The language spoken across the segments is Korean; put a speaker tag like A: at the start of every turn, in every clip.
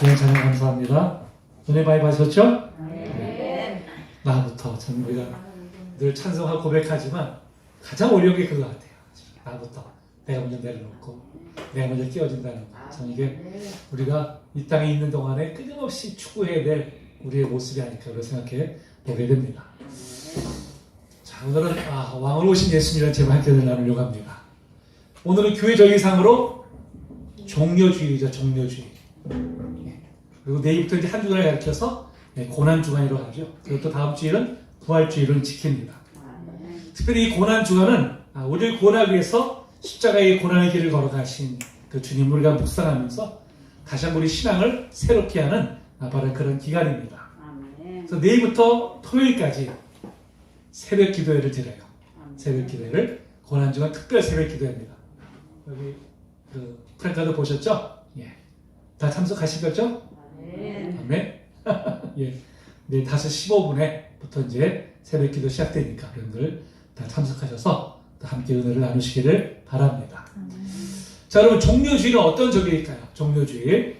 A: 네, 찬양 감사합니다. 은혜 많이 받으셨죠? 네. 나부터 참 우리가 늘 찬송하고 고백하지만 가장 어려운 게 그거 같아요. 나부터 내가 먼저 내려놓고 내가 먼저 끼워진다는 거. 참 이게 우리가 이 땅에 있는 동안에 끊임없이 추구해야 될 우리의 모습이 아닐까 그렇게 생각해 보게 됩니다. 자, 오늘은 왕을 오신 예수님이라는 제목 함께 나누려고 합니다. 오늘은 교회 정의상으로 종료주의죠. 종료주의. 그리고 내일부터 이제 한 주간을 가르쳐서 고난주간이라고 하죠. 그리고 또 다음 주일은 부활주의를 지킵니다. 특별히 이 고난주간은 우리를 구원하기 위해서 십자가의 고난의 길을 걸어가신 그 주님을 우리가 묵상하면서 다시 한번 우리 신앙을 새롭게 하는 바로 그런 기간입니다. 그래서 내일부터 토요일까지 새벽 기도회를 드려요. 새벽 기도회를 고난주간 특별 새벽 기도회입니다. 여기 그 프랭카드 보셨죠? 예. 다 참석하신 거죠? 아멘. 예. 내일 5시 15분에부터 이제 새벽 기도 시작되니까 여러분들 다 참석하셔서 함께 은혜를 나누시기를 바랍니다. 자, 여러분, 종료주의는 어떤 종교일까요? 종료주의.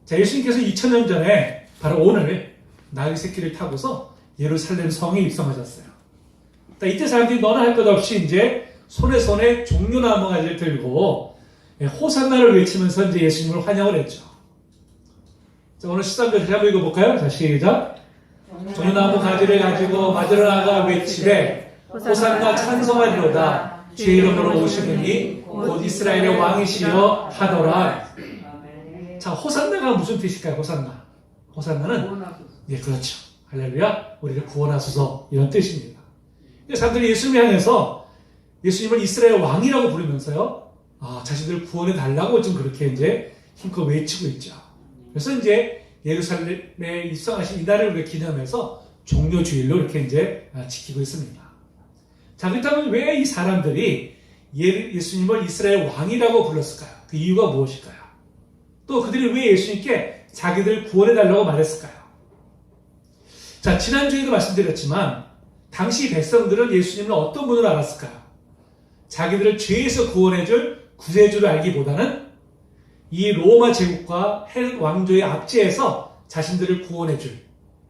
A: 자, 예수님께서 2000년 전에 바로 오늘 나귀 새끼를 타고서 예루살렘 성에 입성하셨어요. 자, 이때 사람들이 너나 할 것 없이 이제 손에 종려나무 가지를 들고 호산나를 외치면서 이제 예수님을 환영을 했죠. 자, 오늘 13절 다시 한번 읽어볼까요? 자, 시작. 종려나무 가지를 가지고 맞으러 나가 외치되 호산나 찬송하리로다. 주의 이름으로 오시느니 곧 이스라엘의 왕이시여 하더라. 자, 호산나가 무슨 뜻일까요? 호산나. 호산나는 예, 그렇죠. 할렐루야. 우리를 구원하소서 이런 뜻입니다. 사람들이 예수님을 향해서 예수님을 이스라엘 왕이라고 부르면서요. 자신들 구원해 달라고 좀 그렇게 이제 힘껏 외치고 있죠. 그래서 이제 예루살렘에 입성하신 이날을 우리가 기념해서 종료주일로 이렇게 이제 지키고 있습니다. 자, 그렇다면 왜 이 사람들이 예수님을 이스라엘 왕이라고 불렀을까요? 그 이유가 무엇일까요? 또 그들이 왜 예수님께 자기들 구원해달라고 말했을까요? 자, 지난주에도 말씀드렸지만 당시 백성들은 예수님을 어떤 분으로 알았을까요? 자기들을 죄에서 구원해줄 구세주를 알기보다는 이 로마 제국과 헬 왕조의 압제에서 자신들을 구원해줄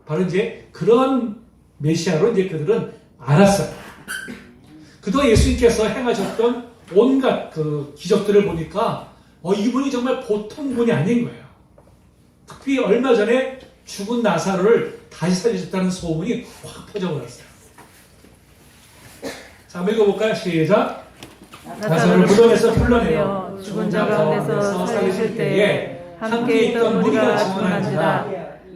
A: 바로 이제 그런 메시아로 이제 그들은 알았어요. 그동안 예수님께서 행하셨던 온갖 그 기적들을 보니까 이분이 정말 보통 분이 아닌 거예요. 특히 얼마 전에 죽은 나사로를 다시 살리셨다는 소문이 확 퍼져버렸어요. 자, 한번 읽어볼까요? 시작. 나사로를 무덤에서 풀러내어 죽은 자 가운데서 살리실 때에 함께 있던 무리가 증언한지라.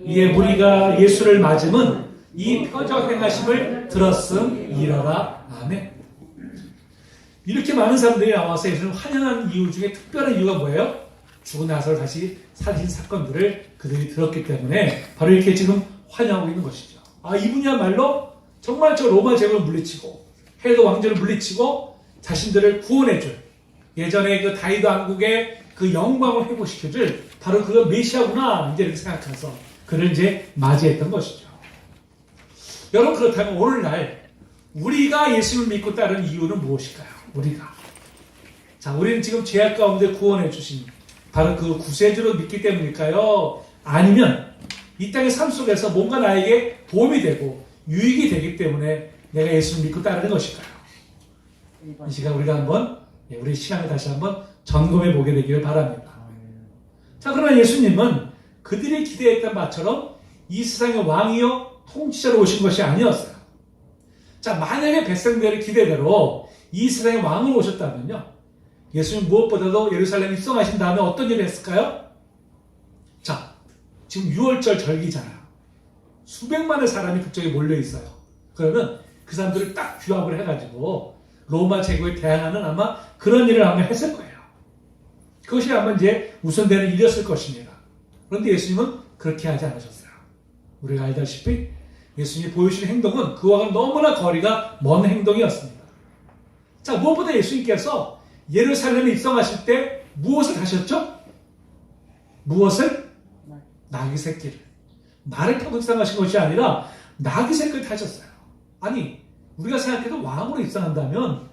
A: 이에 무리가 예수를 맞음은 이 표적 행하심을 들었음이러라. 아멘. 이렇게 많은 사람들이 나와서 예수님을 환영한 이유 중에 특별한 이유가 뭐예요? 죽은 나사로를 다시 살리신 사건들을 그들이 들었기 때문에 바로 이렇게 지금 환영하고 있는 것이죠. 이분이야말로 정말 저 로마 제국을 물리치고 헬도 왕조를 물리치고 자신들을 구원해줄 예전에 그 다윗 왕국의 그 영광을 회복시켜줄 바로 그 메시아구나 이제 이렇게 생각해서 그를 이제 맞이했던 것이죠. 여러분, 그렇다면 오늘날 우리가 예수님을 믿고 따르는 이유는 무엇일까요? 우리는 지금 죄악 가운데 구원해 주신 바로 그 구세주로 믿기 때문일까요? 아니면 이 땅의 삶 속에서 뭔가 나에게 도움이 되고 유익이 되기 때문에 내가 예수님을 믿고 따르는 것일까요? 이 시간 우리가 한번 우리 신앙을 다시 한번 점검해 보게 되기를 바랍니다. 자, 그러나 예수님은 그들이 기대했던 바처럼 이 세상의 왕이요 통치자로 오신 것이 아니었어요. 자, 만약에 백성들의 기대대로 이 세상의 왕으로 오셨다면요, 예수님 무엇보다도 예루살렘 입성하신 다음에 어떤 일을 했을까요? 자, 지금 6월절 절기잖아요. 수백만의 사람이 그쪽에 몰려 있어요. 그러면 그 사람들을 딱 규합을 해가지고 로마 제국에 대항하는 아마 그런 일을 아마 했을 거예요. 그것이 아마 이제 우선되는 일이었을 것입니다. 그런데 예수님은 그렇게 하지 않으셨어요. 우리가 알다시피 예수님이 보여주신 행동은 그와는 너무나 거리가 먼 행동이었습니다. 자, 무엇보다 예수님께서 예루살렘에 입성하실 때 무엇을 하셨죠? 무엇을? 나귀 새끼를. 말을 타고 입성하신 것이 아니라 나귀 새끼를 타셨어요. 아니, 우리가 생각해도 왕으로 입성한다면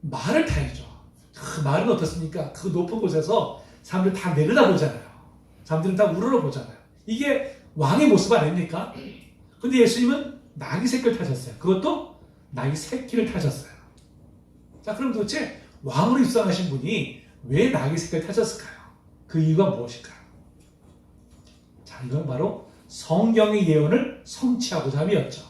A: 말을 타야죠. 그 마을은 어떻습니까? 그 높은 곳에서 사람들 다 내려다보잖아요. 사람들은 다 우러러보잖아요. 이게 왕의 모습 아닙니까? 근데 예수님은 나귀 새끼를 타셨어요. 그것도 나귀 새끼를 타셨어요. 자, 그럼 도대체 왕으로 입성하신 분이 왜 나귀 새끼를 타셨을까요? 그 이유가 무엇일까요? 자, 이건 바로 성경의 예언을 성취하고자 함이었죠.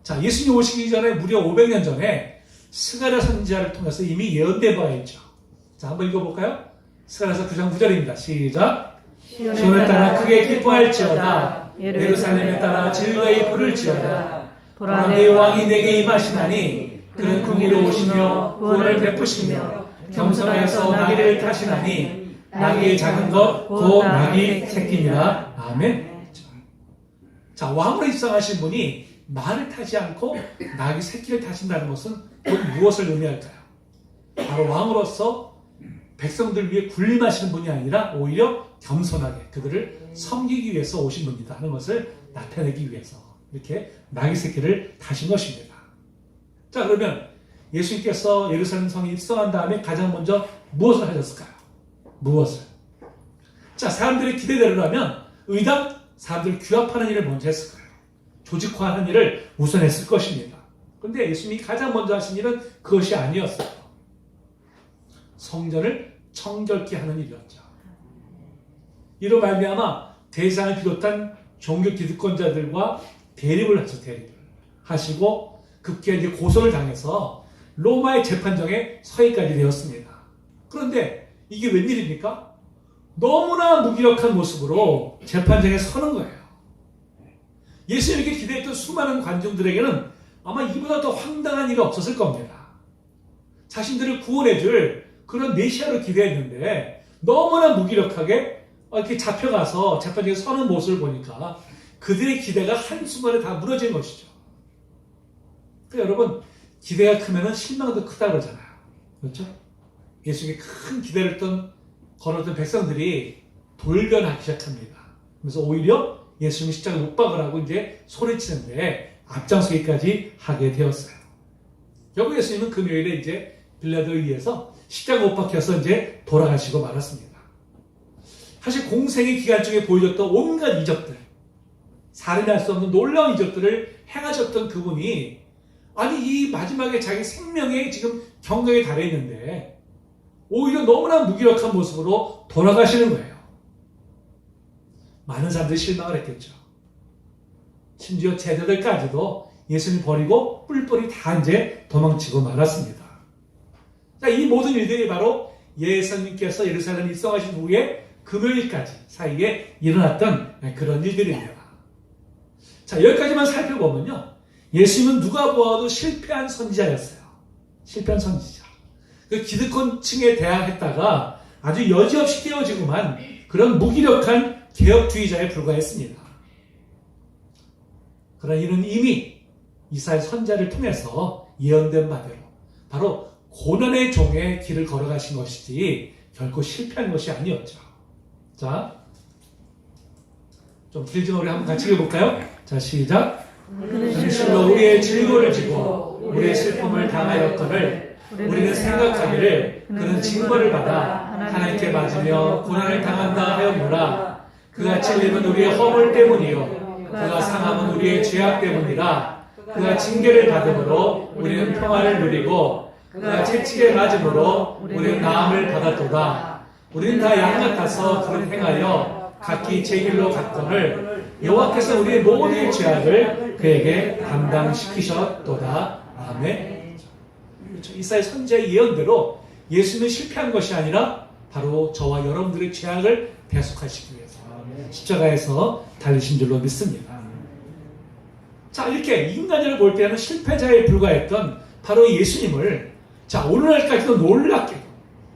A: 자, 예수님 오시기 전에 무려 500년 전에 스가랴 선지자를 통해서 이미 예언된 바가 있죠. 자, 한번 읽어볼까요? 스가랴서 9장 9절입니다. 시작. 시온을 따라 크게 기뻐할지어다. 예루살렘에 따라 즐거이 부를지어다. 보라, 내 왕이 내게 임하시나니 그는 궁의로우시며 구원을 베푸시며 겸손하여서 나귀를 타시나니 나귀의 작은 것 곧 나귀 새끼니라. 아멘. 자, 왕으로 입성하신 분이 말을 타지 않고 나귀 새끼를 타신다는 것은 곧 무엇을 의미할까요? 바로 왕으로서 백성들 위해 군림하시는 분이 아니라 오히려 겸손하게 그들을 섬기기 위해서 오신 분이다 하는 것을 나타내기 위해서 이렇게 나귀 새끼를 타신 것입니다. 자, 그러면 예수님께서 예루살렘 성에 입성한 다음에 가장 먼저 무엇을 하셨을까요? 무엇을? 자, 사람들의 기대대로라면 의당 사람들을 규합하는 일을 먼저 했을 거예요. 조직화하는 일을 우선했을 것입니다. 그런데 예수님이 가장 먼저 하신 일은 그것이 아니었어요. 성전을 청결케 하는 일이었죠. 이로 말미암아 대상을 비롯한 종교 기득권자들과 대립을 하시고 급기야 이제 고소를 당해서 로마의 재판정에 서기까지 되었습니다. 그런데 이게 웬일입니까? 너무나 무기력한 모습으로 재판정에 서는 거예요. 예수님에게 기대했던 수많은 관중들에게는 아마 이보다 더 황당한 일이 없었을 겁니다. 자신들을 구원해줄 그런 메시아를 기대했는데 너무나 무기력하게 이렇게 잡혀가서 재판정에 서는 모습을 보니까 그들의 기대가 한순간에 다 무너진 것이죠. 그러니까 여러분, 기대가 크면 실망도 크다고 그러잖아요. 그렇죠? 예수님께 큰 기대를 걸었던 백성들이 돌변하기 시작합니다. 그래서 오히려 예수님이 십자가에 못 박으라고 이제 소리치는데 앞장서기까지 하게 되었어요. 결국 예수님은 금요일에 이제 빌라도에 의해서 십자가 못 박혀서 이제 돌아가시고 말았습니다. 사실 공생의 기간 중에 보여줬던 온갖 이적들, 살인할 수 없는 놀라운 이적들을 행하셨던 그분이 아니 이 마지막에 자기 생명에 지금 경각에 달해 있는데 오히려 너무나 무기력한 모습으로 돌아가시는 거예요. 많은 사람들이 실망을 했겠죠. 심지어 제자들까지도 예수님 버리고 뿔뿔이 다 이제 도망치고 말았습니다. 자, 이 모든 일들이 바로 예수님께서 예루살렘에 입성하신 후에 금요일까지 사이에 일어났던 그런 일들입니다. 자, 여기까지만 살펴보면요. 예수님은 누가 보아도 실패한 선지자였어요. 실패한 선지자. 그 기득권층에 대항했다가 아주 여지없이 깨어지고만 그런 무기력한 개혁주의자에 불과했습니다. 그러나 이는 이미 이사야 선지자를 통해서 예언된 바대로 바로 고난의 종의 길을 걸어가신 것이지 결코 실패한 것이 아니었죠. 자, 좀 길지만 우리 한번 같이 읽어볼까요? 자, 시작. 그는 실로 우리의 질고를 지고 우리의 슬픔을 당하였거늘 우리는 생각하기를 그는 징벌을 받아 하나님께 맞으며 고난을 당한다 하였노라. 그가 찔림은 우리의 허물 때문이요 그가 상함은 우리의 죄악 때문이라. 그가 징계를 받음으로 우리는 평화를 누리고 그가 채찍에 맞음으로 우리는 나음을 받았도다. 우리는 다 양 같아서 그를 행하여 각기 제 길로 갔거늘 여호와께서 우리의 모든 죄악을 그에게 담당시키셨도다. 아멘. 그렇죠. 이사야 선지자의 예언대로 예수님은 실패한 것이 아니라 바로 저와 여러분들의 죄악을 대속하시기 위해서 십자가에서 달리신 줄로 믿습니다. 자, 이렇게 인간을 볼 때는 실패자에 불과했던 바로 예수님을 자, 오늘날까지도 놀랍게도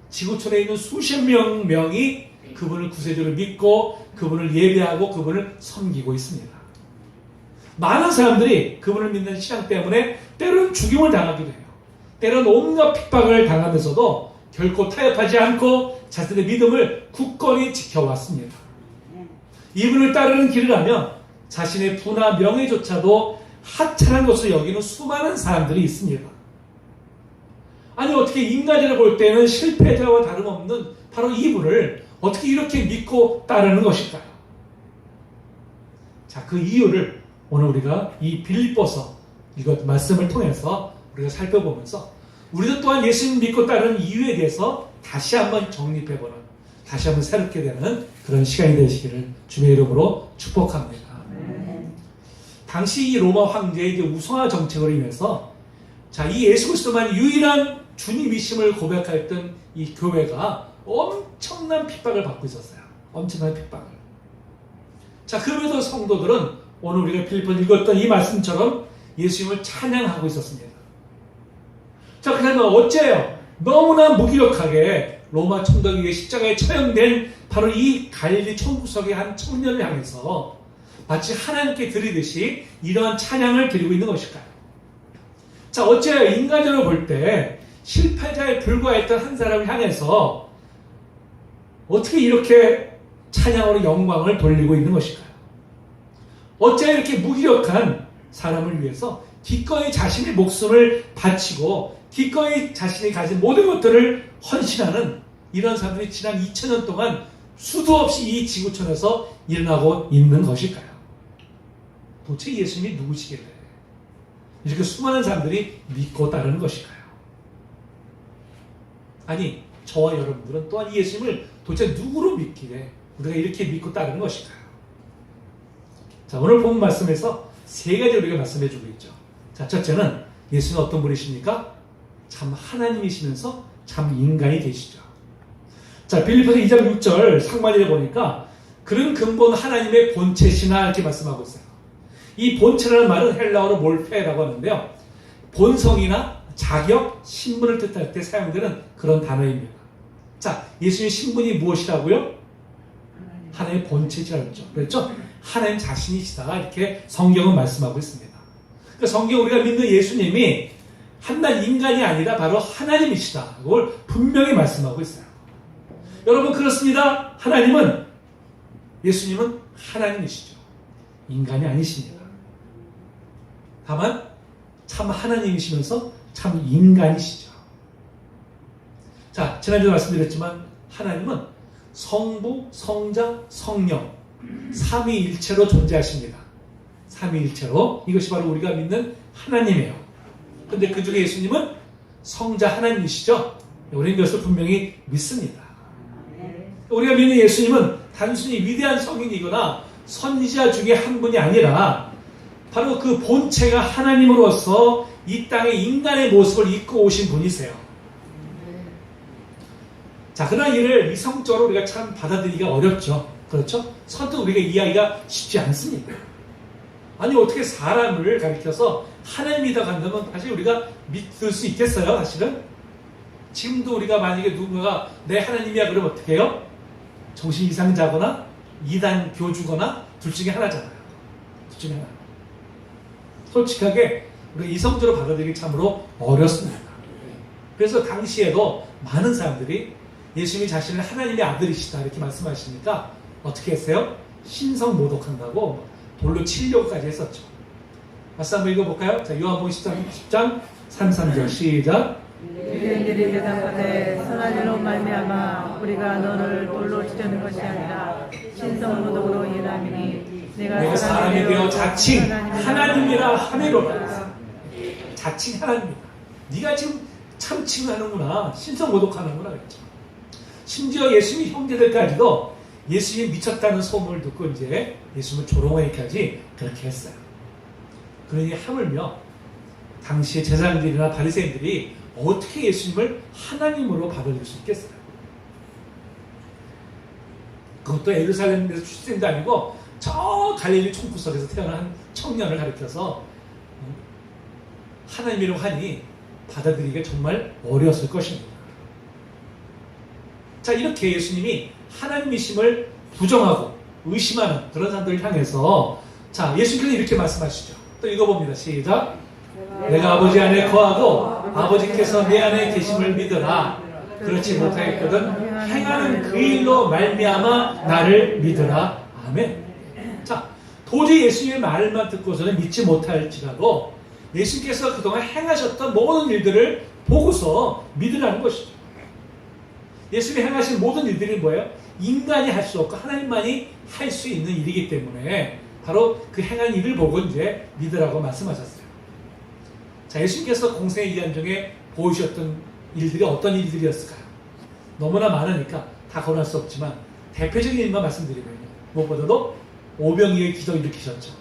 A: 지구촌에 있는 수십 명이 그분을 구세주를 믿고 그분을 예배하고 그분을 섬기고 있습니다. 많은 사람들이 그분을 믿는 신앙 때문에 때로는 죽임을 당하기도 해요. 때로는 온갖 핍박을 당하면서도 결코 타협하지 않고 자신의 믿음을 굳건히 지켜왔습니다. 이분을 따르는 길을 하면 자신의 부나 명예조차도 하찮은 것을 여기는 수많은 사람들이 있습니다. 아니 어떻게 인간으로 볼 때는 실패자와 다름없는 바로 이분을 어떻게 이렇게 믿고 따르는 것일까요? 자, 그 이유를 오늘 우리가 이 빌립보서 이것 말씀을 통해서 우리가 살펴보면서 우리도 또한 예수님 믿고 따르는 이유에 대해서 다시 한번 정립해보는, 다시 한번 새롭게 되는 그런 시간이 되시기를 주님의 이름으로 축복합니다. 당시 이 로마 황제의 이제 우상화 정책으로 인해서 자, 이 예수 그리스도만 유일한 주님이심을 고백했던 이 교회가 엄청난 핍박을 받고 있었어요. 엄청난 핍박을. 자, 그럼에도 성도들은 오늘 우리가 빌립보서 읽었던 이 말씀처럼 예수님을 찬양하고 있었습니다. 자, 그러면 어째요? 너무나 무기력하게 로마 총독에 의해 십자가에 처형된 바로 이 갈릴리 총구석의 한 청년을 향해서 마치 하나님께 드리듯이 이러한 찬양을 드리고 있는 것일까요? 자, 어째요? 인간적으로 볼 때 실패자에 불과했던 한 사람을 향해서 어떻게 이렇게 찬양으로 영광을 돌리고 있는 것일까요? 어째 이렇게 무기력한 사람을 위해서 기꺼이 자신의 목숨을 바치고 기꺼이 자신이 가진 모든 것들을 헌신하는 이런 사람들이 지난 2000년 동안 수도 없이 이 지구촌에서 일어나고 있는 것일까요? 도대체 예수님이 누구시길래 이렇게 수많은 사람들이 믿고 따르는 것일까요? 아니, 저와 여러분들은 또한 이 예수님을 도대체 누구로 믿기에 우리가 이렇게 믿고 따르는 것일까요? 자, 오늘 본 말씀에서 세 가지 우리가 말씀해 주고 있죠. 자, 첫째는 예수는 어떤 분이십니까? 참 하나님이시면서 참 인간이 되시죠. 자, 빌립보서 2장 6절 상반절에 보니까 그런 근본 하나님의 본체시나 이렇게 말씀하고 있어요. 이 본체라는 말은 헬라어로 몰페라고 하는데요. 본성이나 자격, 신분을 뜻할 때 사용되는 그런 단어입니다. 자, 예수님의 신분이 무엇이라고요? 하나님의 본체시라고 했죠. 그랬죠? 하나님 자신이시다. 이렇게 성경은 말씀하고 있습니다. 그러니까 성경 우리가 믿는 예수님이 한낱 인간이 아니라 바로 하나님이시다. 그걸 분명히 말씀하고 있어요. 여러분 그렇습니다. 예수님은 하나님이시죠. 인간이 아니십니다. 다만 참 하나님이시면서 참 인간이시죠. 자, 지난주에 말씀드렸지만 하나님은 성부, 성자, 성령 삼위일체로 존재하십니다. 삼위일체로. 이것이 바로 우리가 믿는 하나님이에요. 그런데 그 중에 예수님은 성자 하나님이시죠. 우리는 이것을 분명히 믿습니다. 우리가 믿는 예수님은 단순히 위대한 성인이거나 선지자 중에 한 분이 아니라 바로 그 본체가 하나님으로서 이 땅에 인간의 모습을 입고 오신 분이세요. 자, 그러나 이를 이성적으로 우리가 참 받아들이기가 어렵죠. 그렇죠? 선뜻 우리가 이해하기가 쉽지 않습니다. 아니, 어떻게 사람을 가리켜서 하나님이라고 한다면 사실 우리가 믿을 수 있겠어요, 사실은? 지금도 우리가 만약에 누군가가 내 하나님이야 그러면 어떻게 해요? 정신 이상자거나 이단 교주거나 둘 중에 하나잖아요. 둘 중에 하나. 솔직하게 우리가 이성적으로 받아들이기 참으로 어렵습니다. 그래서 당시에도 많은 사람들이 예수님이 자신을 하나님의 아들이시다 이렇게 말씀하시니까 어떻게 했어요? 신성모독한다고 돌로 치려고까지 했었죠. 말씀 한번 읽어볼까요? 자, 요한복음 10장 33절 시작.
B: 유대인들이 대답하되 선한 일로 말미암아 우리가 너를 돌로 치려는 것이 아니라 신성모독으로 인함이니
A: 내가 사람이 되어 자칭 하나님이라 하매로라. 자칭 하나님이다. 네가 지금 참칭하는구나. 신성모독하는구나 그랬죠. 심지어 예수님의 형제들까지도 예수님이 미쳤다는 소문을 듣고 이제 예수님을 조롱하기까지 그렇게 했어요. 그러니 하물며 당시의 제사장들이나 바리새인들이 어떻게 예수님을 하나님으로 받아들일 수 있겠어요? 그것도 예루살렘에서 출생도 아니고 저 갈릴리 총구석에서 태어난 한 청년을 가리켜서 하나님이라고 하니 받아들이기가 정말 어려웠을 것입니다. 자, 이렇게 예수님이 하나님이심을 부정하고 의심하는 그런 사람들을 향해서 자, 예수님께서 이렇게 말씀하시죠. 또 읽어봅니다. 시작. 내가 아버지 안에 거하고 아버지께서 내 안에 계심을 믿으라. 그렇지 못하였거든 행하는 그 일로 말미암아 나를 믿으라. 아멘. 자, 도저히 예수님의 말만 듣고서는 믿지 못할지라도 예수님께서 그동안 행하셨던 모든 일들을 보고서 믿으라는 것이죠. 예수님이 행하신 모든 일들이 뭐예요? 인간이 할 수 없고 하나님만이 할 수 있는 일이기 때문에 바로 그 행한 일을 보고 이제 믿으라고 말씀하셨어요. 자, 예수님께서 공생의 기간 중에 보이셨던 일들이 어떤 일들이었을까요? 너무나 많으니까 다 거론할 수 없지만 대표적인 일만 말씀드리면요. 무엇보다도 오병이의 기적을 일으키셨죠.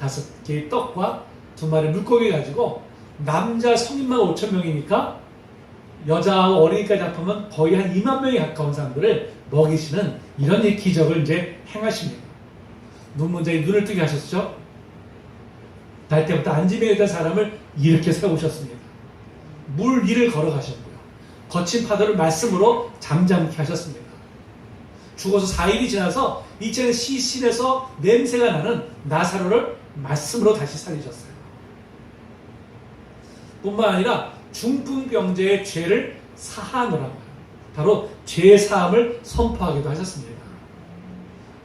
A: 5개의 떡과 2마리 물고기 가지고 남자 성인만 5,000명이니까 여자와 어린이까지 합하면 거의 한 2만 명에 가까운 사람들을 먹이시는 이런 기적을 이제 행하십니다. 눈먼저에 눈을 뜨게 하셨죠. 날 때부터 안짐에 있던 사람을 이렇게 세우셨습니다. 물 위를 걸어가셨고요. 거친 파도를 말씀으로 잠잠케 하셨습니다. 죽어서 4일이 지나서 이제는 시신에서 냄새가 나는 나사로를 말씀으로 다시 살리셨어요. 뿐만 아니라 중풍병자의 죄를 사하노라고 바로 죄 사함을 선포하기도 하셨습니다.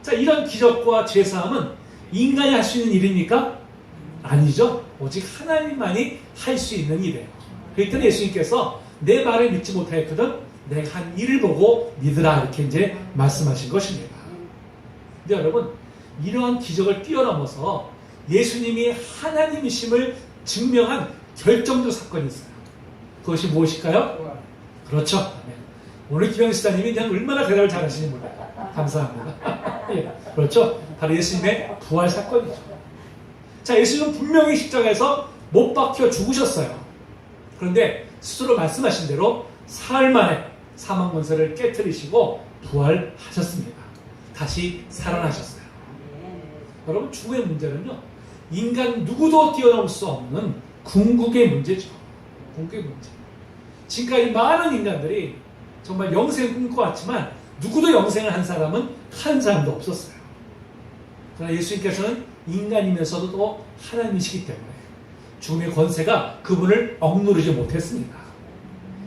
A: 자, 이런 기적과 죄 사함은 인간이 할 수 있는 일입니까? 아니죠. 오직 하나님만이 할 수 있는 일이에요. 그랬더니 예수님께서 내 말을 믿지 못하였거든 내가 한 일을 보고 믿으라 이렇게 이제 말씀하신 것입니다. 근데 여러분, 이러한 기적을 뛰어넘어서 예수님이 하나님이심을 증명한 결정적 사건이 있어요. 그것이 무엇일까요? 그렇죠. 오늘 김영희 시장님이 그냥 얼마나 대답을 잘하시는지 몰라요. 감사합니다. 예, 그렇죠. 바로 예수님의 부활 사건이죠. 자, 예수님은 분명히 십자가에서 못 박혀 죽으셨어요. 그런데 스스로 말씀하신 대로 사흘 만에 사망 권세를 깨트리시고 부활하셨습니다. 다시 살아나셨어요. 여러분, 죽음의 문제는요, 인간 누구도 뛰어넘을 수 없는 궁극의 문제죠. 궁극의 문제. 지금까지 많은 인간들이 정말 영생을 꿈꿔왔지만 누구도 영생을 한 사람은 한 사람도 없었어요. 그러나 예수님께서는 인간이면서도 또 하나님이시기 때문에 죽음의 권세가 그분을 억누르지 못했습니다.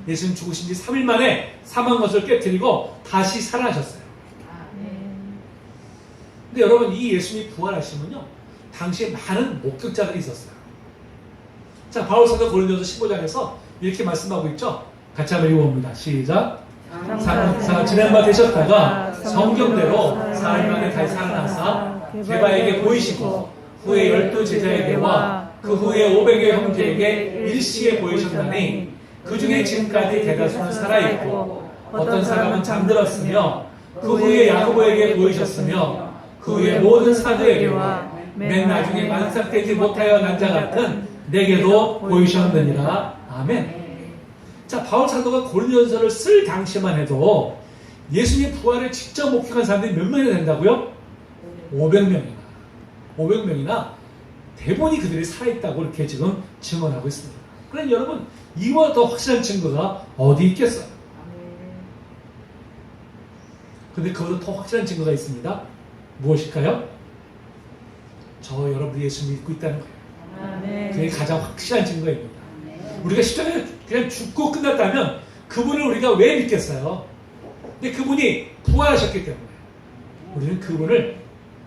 A: 예수님 죽으신 지 3일 만에 사망 것을 깨뜨리고 다시 살아나셨어요. 근데 여러분, 이 예수님이 부활하시면요, 당시에 많은 목격자들이 있었어요. 자, 바울 사도 고린도서 15장에서 이렇게 말씀하고 있죠. 같이 한번 읽어봅니다. 시작. 지난 바 되셨다가 성경대로 사흘 만에 다시 살아나사 게바에게 보이시고 후에 12 제자에게와 그 후에 500여 형제에게 일시에 보이셨다니 그 중에 지금까지 대다수는 살아있고 어떤 사람은 잠들었으며 그 후에 야고보에게 보이셨으며 그 후에 모든 사도에게와 맨 나중에 만삭되지 못하여 난 자 같은 내게도 보이셨느니라. 아멘. 자, 바울 사도가 고린도전서를 쓸 당시만 해도 예수님 부활을 직접 목격한 사람들이 몇 명이나 된다고요? 500명이나 대부분이 그들이 살아있다고 이렇게 지금 증언하고 있습니다. 그러니 여러분, 이와 더 확실한 증거가 어디 있겠어요? 근데 그보다 더 확실한 증거가 있습니다. 무엇일까요? 저 여러분이 예수 믿고 있다는 거예요. 그게 가장 확실한 증거입니다. 우리가 십자가에 그냥 죽고 끝났다면 그분을 우리가 왜 믿겠어요? 근데 그분이 부활하셨기 때문에 우리는 그분을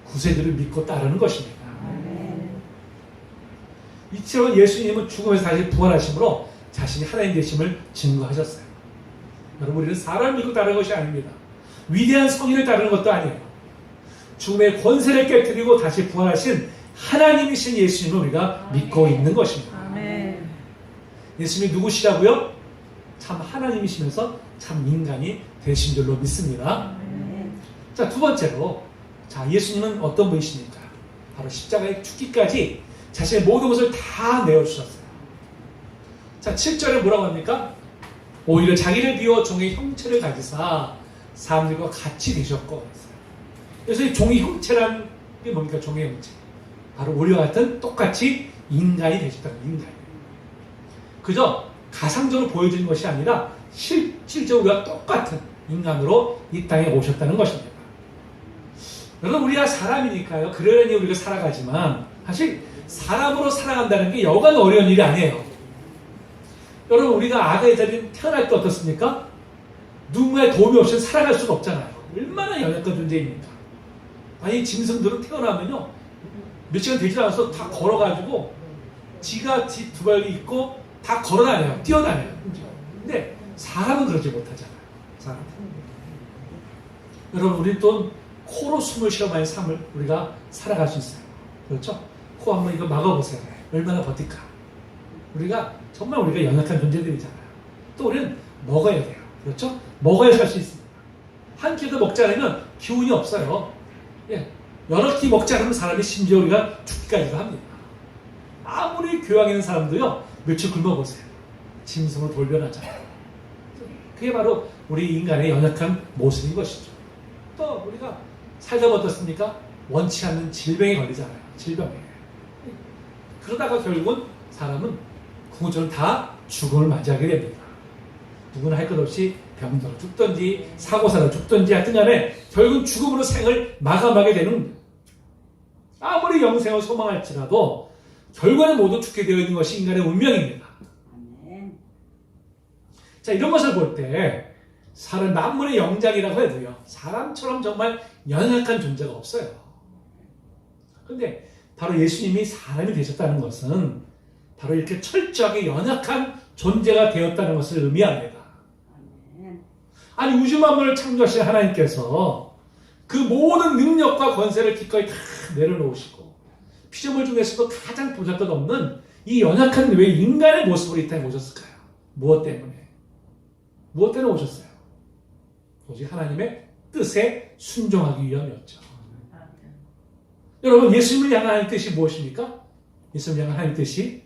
A: 구세주를 믿고 따르는 것입니다. 이처럼 예수님은 죽음에서 다시 부활하심으로 자신이 하나님 되심을 증거하셨어요. 여러분, 우리는 사람을 믿고 따르는 것이 아닙니다. 위대한 성인을 따르는 것도 아니에요. 죽음의 권세를 깨뜨리고 다시 부활하신 하나님이신 예수님을 우리가 믿고 있는 것입니다.
B: 아멘.
A: 예수님이 누구시라고요? 참 하나님이시면서 참 인간이 되신 줄로 믿습니다. 자, 두 번째로, 자, 예수님은 어떤 분이십니까? 바로 십자가에 죽기까지 자신의 모든 것을 다 내어주셨어요. 자, 7절에 뭐라고 합니까? 오히려 자기를 비워 종의 형체를 가지사 사람들과 같이 되셨고. 그래서 이 종의 형체란 게 뭡니까? 종의 형체. 바로 우리와 같은 똑같이 인간이 되셨다는 인간. 그저 가상적으로 보여주는 것이 아니라 실질적으로 우리가 똑같은 인간으로 이 땅에 오셨다는 것입니다. 여러분, 우리가 사람이니까요. 그러려니 우리가 살아가지만 사실 사람으로 살아간다는 게 여간 어려운 일이 아니에요. 여러분, 우리가 아가의 자리에 태어날 때 어떻습니까? 누군가의 도움이 없이는 살아갈 수가 없잖아요. 얼마나 연약한 존재입니까? 아니, 짐승들은 태어나면요, 몇 시간 되지 않아서 다 걸어가지고 지가 두 발이 있고 다 걸어다녀요. 뛰어다녀요. 근데 사람은 그러지 못하잖아요. 사람은. 여러분, 우리 또 코로 숨을 쉬어봐야 삶을 우리가 살아갈 수 있어요. 그렇죠? 코 한번 이거 막아보세요. 얼마나 버틸까? 우리가 정말 우리가 연약한 존재들이잖아요. 또 우리는 먹어야 돼요. 그렇죠? 먹어야 살 수 있습니다. 한 끼도 먹지 않으면 기운이 없어요. 예. 여러 끼 먹지 않으면 사람이 심지어 우리가 죽기까지도 합니다. 아무리 교양 있는 사람도요, 며칠 굶어보세요. 짐승으로 돌변하잖아요. 그게 바로 우리 인간의 연약한 모습인 것이죠. 또 우리가 살다 어떻습니까? 원치 않는 질병에 걸리잖아요. 질병에. 그러다가 결국은 사람은 궁극적으로 다 죽음을 맞이하게 됩니다. 누구나 할 것 없이 병들어 죽든지 사고사로 죽든지 하여튼 간에 결국은 죽음으로 생을 마감하게 되는 겁니다. 아무리 영생을 소망할지라도 결과는 모두 죽게 되어 있는 것이 인간의 운명입니다. 자, 이런 것을 볼 때 사람 만물의 영장이라고 해도요, 사람처럼 정말 연약한 존재가 없어요. 그런데 바로 예수님이 사람이 되셨다는 것은 바로 이렇게 철저하게 연약한 존재가 되었다는 것을 의미합니다. 아니, 우주 만물을 창조하신 하나님께서 그 모든 능력과 권세를 기꺼이 다 내려놓으시고 피조물 중에서도 가장 보잘것없는 이 연약한 왜 인간의 모습으로 이 땅에 오셨을까요? 무엇 때문에? 무엇 때문에 오셨어요? 오직 하나님의 뜻에 순종하기 위함이었죠. 여러분, 예수님을 향한 하나님의 뜻이 무엇입니까? 예수님을 향한 하나님의 뜻이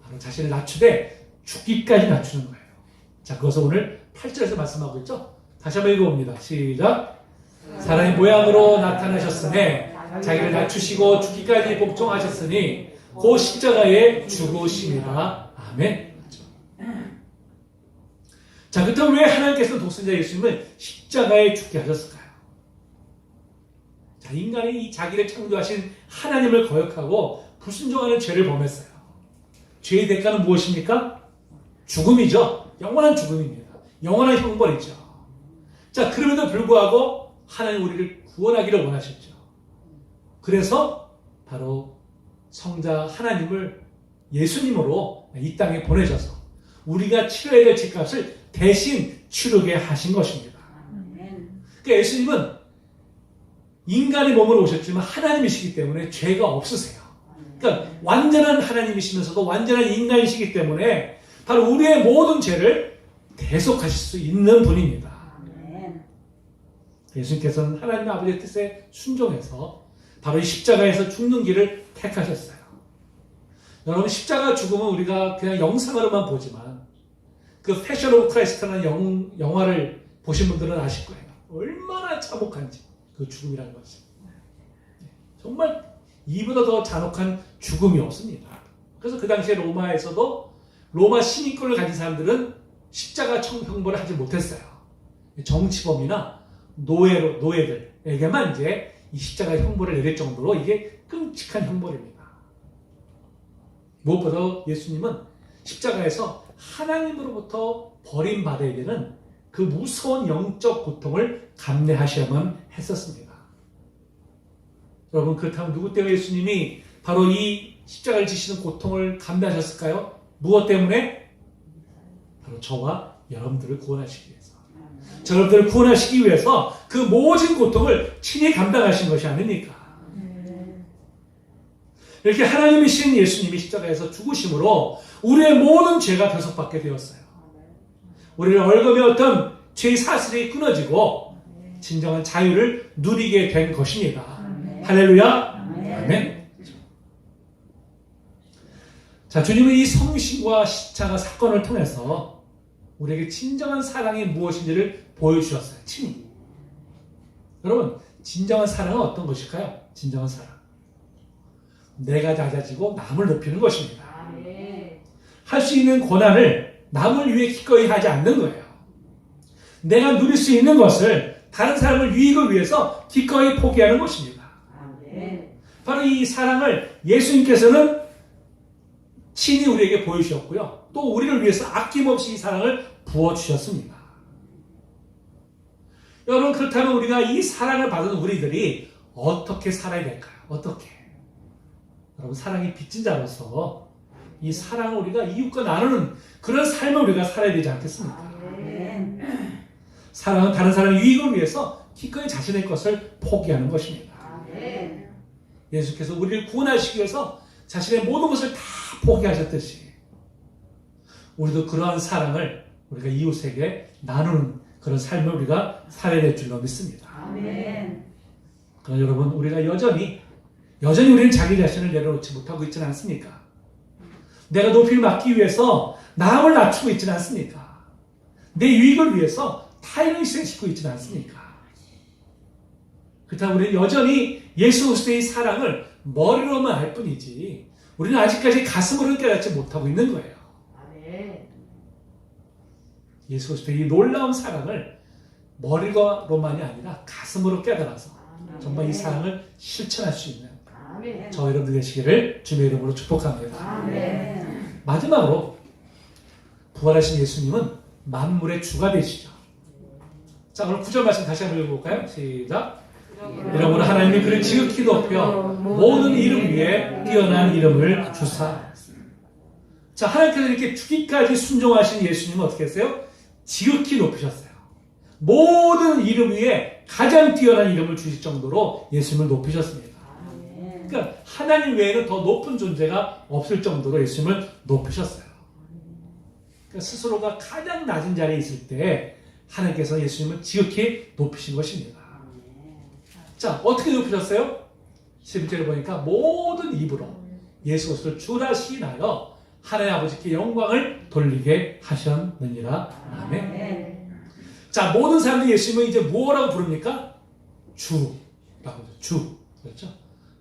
A: 바로 자신을 낮추되 죽기까지 낮추는 거예요. 자, 그것을 오늘 8절에서 말씀하고 있죠? 다시 한번 읽어봅니다. 시작. 사람의 모양으로 나타나셨으니 자기를 낮추시고 죽기까지 복종하셨으니 그 십자가에 죽으심이라. 아멘. 자, 그렇다면 왜 하나님께서는 독생자 예수님을 십자가에 죽게 하셨을까요? 자, 인간이 이 자기를 창조하신 하나님을 거역하고 불순종하는 죄를 범했어요. 죄의 대가는 무엇입니까? 죽음이죠. 영원한 죽음입니다. 영원한 형벌이죠. 자, 그럼에도 불구하고 하나님 우리를 구원하기를 원하셨죠. 그래서 바로 성자 하나님을 예수님으로 이 땅에 보내셔서 우리가 치러야 될 죄값을 대신 치르게 하신 것입니다. 그러니까 예수님은 인간의 몸으로 오셨지만 하나님이시기 때문에 죄가 없으세요. 그러니까 완전한 하나님이시면서도 완전한 인간이시기 때문에 바로 우리의 모든 죄를 대속하실 수 있는 분입니다. 예수님께서는 하나님 아버지의 뜻에 순종해서 바로 이 십자가에서 죽는 길을 택하셨어요. 여러분, 십자가 죽음은 우리가 그냥 영상으로만 보지만 그 패션 오브 크라이스트라는 영화를 보신 분들은 아실 거예요. 얼마나 참혹한지 그 죽음이라는 것이. 정말 이보다 더 잔혹한 죽음이 없습니다. 그래서 그 당시에 로마에서도 로마 시민권을 가진 사람들은 십자가 형벌을 하지 못했어요. 정치범이나 노예들에게만 이제 이 십자가 형벌을 내릴 정도로 이게 끔찍한 형벌입니다. 무엇보다 예수님은 십자가에서 하나님으로부터 버림받아야 되는 그 무서운 영적 고통을 감내하셔야만 했었습니다. 여러분, 그렇다면 누구 때문에 예수님이 바로 이 십자가를 지시는 고통을 감내하셨을까요? 무엇 때문에? 바로 저와 여러분들을 구원하시기 위해서. 여러분들을 구원하시기 위해서 그 모든 고통을 친히 감당하신 것이 아닙니까? 이렇게 하나님이신 예수님이 십자가에서 죽으심으로 우리의 모든 죄가 대속받게 되었어요. 우리를 얽어매었던 죄의 사슬이 끊어지고 진정한 자유를 누리게 된 것입니다. 할렐루야. 아멘. 자, 주님은 이 성심과 십자가 사건을 통해서 우리에게 진정한 사랑이 무엇인지를 보여주셨어요. 친히. 여러분, 진정한 사랑은 어떤 것일까요? 진정한 사랑. 내가 낮아지고 남을 높이는 것입니다. 할 수 있는 고난을 남을 위해 기꺼이 하지 않는 거예요. 내가 누릴 수 있는 것을 다른 사람을 유익을 위해서 기꺼이 포기하는 것입니다. 바로 이 사랑을 예수님께서는 친히 우리에게 보여주셨고요. 또 우리를 위해서 아낌없이 이 사랑을 부어주셨습니다. 여러분, 그렇다면 우리가 이 사랑을 받은 우리들이 어떻게 살아야 될까요? 어떻게? 여러분, 사랑이 빚진 자로서 이 사랑을 우리가 이웃과 나누는 그런 삶을 우리가 살아야 되지 않겠습니까? 사랑은 다른 사람의 유익을 위해서 기꺼이 자신의 것을 포기하는 것입니다. 예수께서 우리를 구원하시기 위해서 자신의 모든 것을 다 포기하셨듯이 우리도 그러한 사랑을 우리가 이웃에게 나누는 그런 삶을 우리가 살아야 될 줄로 믿습니다. 그러나 여러분, 우리가 여전히 우리는 자기 자신을 내려놓지 못하고 있지는 않습니까? 내가 높이를 받기 위해서 남을 낮추고 있지는 않습니까? 내 유익을 위해서 타인을 희생시키고 있지는 않습니까? 그렇다면 우리는 여전히 예수 그리스도의 사랑을 머리로만 알 뿐이지 우리는 아직까지 가슴으로는 깨닫지 못하고 있는 거예요. 예수 그리스도의 이 놀라운 사랑을 머리로만이 아니라 가슴으로 깨달아서 정말 이 사랑을 실천할 수 있는 저 여러분들 되시기를 주님의 이름으로 축복합니다. 마지막으로 부활하신 예수님은 만물의 주가 되시죠. 자, 오늘 9절 말씀 다시 한번 읽어볼까요? 시작. 이러므로 하나님이 그를 지극히 높여 모든 이름 위에 뛰어난 이름을 주사. 자, 하나님께서 이렇게 죽기까지 순종하신 예수님은 어떻게 했어요? 지극히 높이셨어요. 모든 이름 위에 가장 뛰어난 이름을 주실 정도로 예수님을 높이셨습니다. 그러니까 하나님 외에는 더 높은 존재가 없을 정도로 예수님을 높이셨어요. 그러니까 스스로가 가장 낮은 자리에 있을 때 하나님께서 예수님을 지극히 높이신 것입니다. 자, 어떻게 높이셨어요? 11절에 보니까 모든 입으로 예수 그리스도를 주라 시인하여 하나님 아버지께 영광을 돌리게 하셨느니라. 아멘. 자, 모든 사람들이 예수님을 이제 뭐라고 부릅니까? 주라고 하죠. 주. 그렇죠?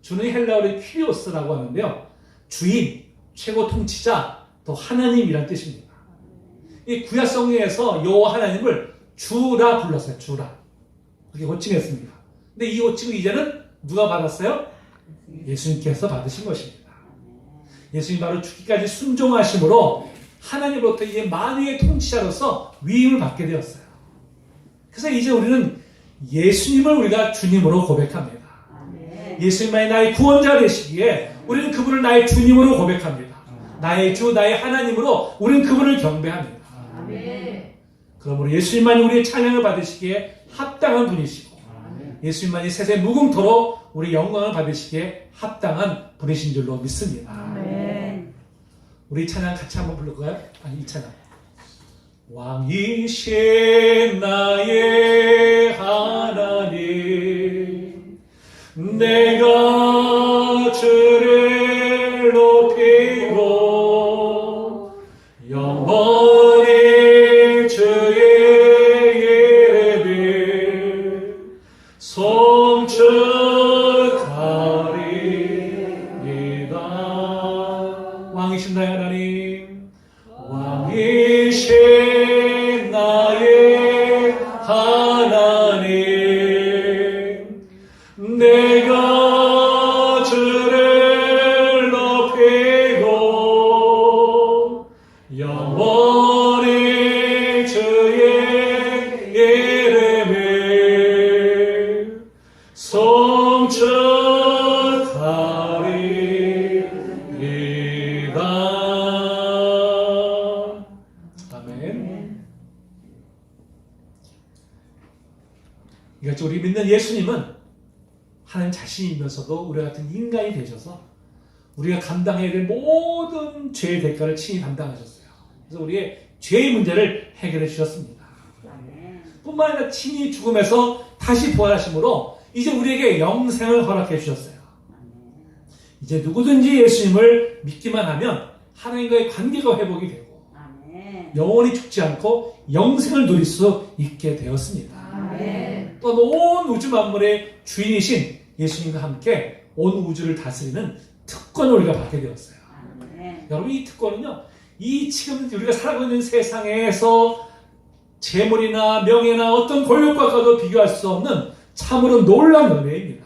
A: 주는 헬라어로 퀴리오스라고 하는데요. 주인, 최고 통치자, 또 하나님이란 뜻입니다. 이 구약 성경에서 여호와 하나님을 주라 불렀어요. 주라. 그렇게 호칭했습니다. 근데 이 호칭을 이제는 누가 받았어요? 예수님께서 받으신 것입니다. 예수님 바로 죽기까지 순종하심으로 하나님으로부터 이제 만유의 통치자로서 위임을 받게 되었어요. 그래서 이제 우리는 예수님을 우리가 주님으로 고백합니다. 예수님만이 나의 구원자 되시기에 우리는 그분을 나의 주님으로 고백합니다. 나의 주, 나의 하나님으로 우리는 그분을 경배합니다. 그러므로 예수님만이 우리의 찬양을 받으시기에 합당한 분이시고 예수님만이 세세 무궁토로 우리 영광을 받으시기에 합당한 분이신 줄로 믿습니다. 우리 찬양 같이 한번 부를까요? 아니, 이 찬양. 왕이신 나의 하나님, 내가 주를 높이고 영원히 주의 예배를 송축하리이다. 왕이신 나의 하나님, 왕이신 나의 하나님, 내가 주를 높이고 영원히 주의 이름을 송축하리이다. 아멘. 그러니까 우리 믿는 예수님은 하나님 자신이면서도 우리 같은 인간이 되셔서 우리가 감당해야 될 모든 죄의 대가를 친히 감당하셨어요. 그래서 우리의 죄의 문제를 해결해 주셨습니다. 뿐만 아니라 친히 죽음에서 다시 부활하심으로 이제 우리에게 영생을 허락해 주셨어요. 이제 누구든지 예수님을 믿기만 하면 하나님과의 관계가 회복이 되고 영원히 죽지 않고 영생을 누릴 수 있게 되었습니다. 또 온 우주 만물의 주인이신 예수님과 함께 온 우주를 다스리는 특권을 우리가 받게 되었어요. 여러분, 이 특권은요, 이 지금 우리가 살아가고 있는 세상에서 재물이나 명예나 어떤 권력과도 비교할 수 없는 참으로 놀라운 은혜입니다.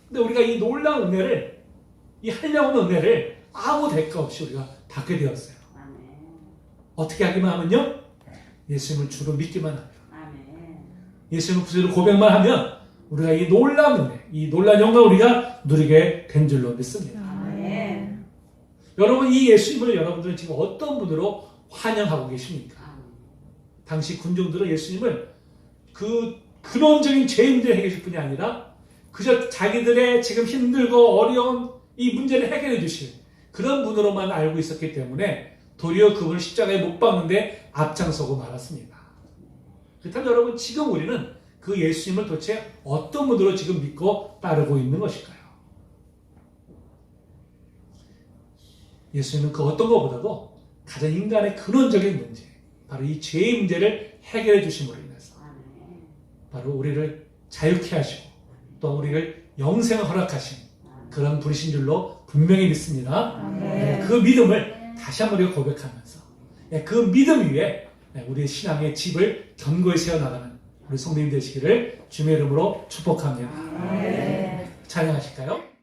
A: 근데 우리가 이 놀라운 은혜를, 이 한량없는 은혜를 아무 대가 없이 우리가 받게 되었어요. 어떻게 하기만 하면요? 예수님을 주로 믿기만 하면, 예수님을 구주로 고백만 하면 우리가 이 놀라운 은혜, 이 놀라운 영광을 우리가 누리게 된 줄로 믿습니다. 여러분 이 예수님을 여러분들은 지금 어떤 분으로 환영하고 계십니까? 당시 군중들은 예수님을 그 근원적인 죄 문제를 해결해 줄 뿐이 아니라 그저 자기들의 지금 힘들고 어려운 이 문제를 해결해 주실 그런 분으로만 알고 있었기 때문에 도리어 그분을 십자가에 못 박는데 앞장서고 말았습니다. 그렇다면 여러분 지금 우리는 그 예수님을 도대체 어떤 분으로 지금 믿고 따르고 있는 것일까요? 예수님은 그 어떤 것보다도 가장 인간의 근원적인 문제, 바로 이 죄의 문제를 해결해 주심으로 인해서 바로 우리를 자유케 하시고 또 우리를 영생을 허락하신 그런 분이신 줄로 분명히 믿습니다. 그 믿음을 다시 한번 우리가 고백하면서 그 믿음 위에 우리의 신앙의 집을 견고히 세워나가는 우리 성도님 되시기를 주님의 이름으로 축복합니다. 찬양하실까요?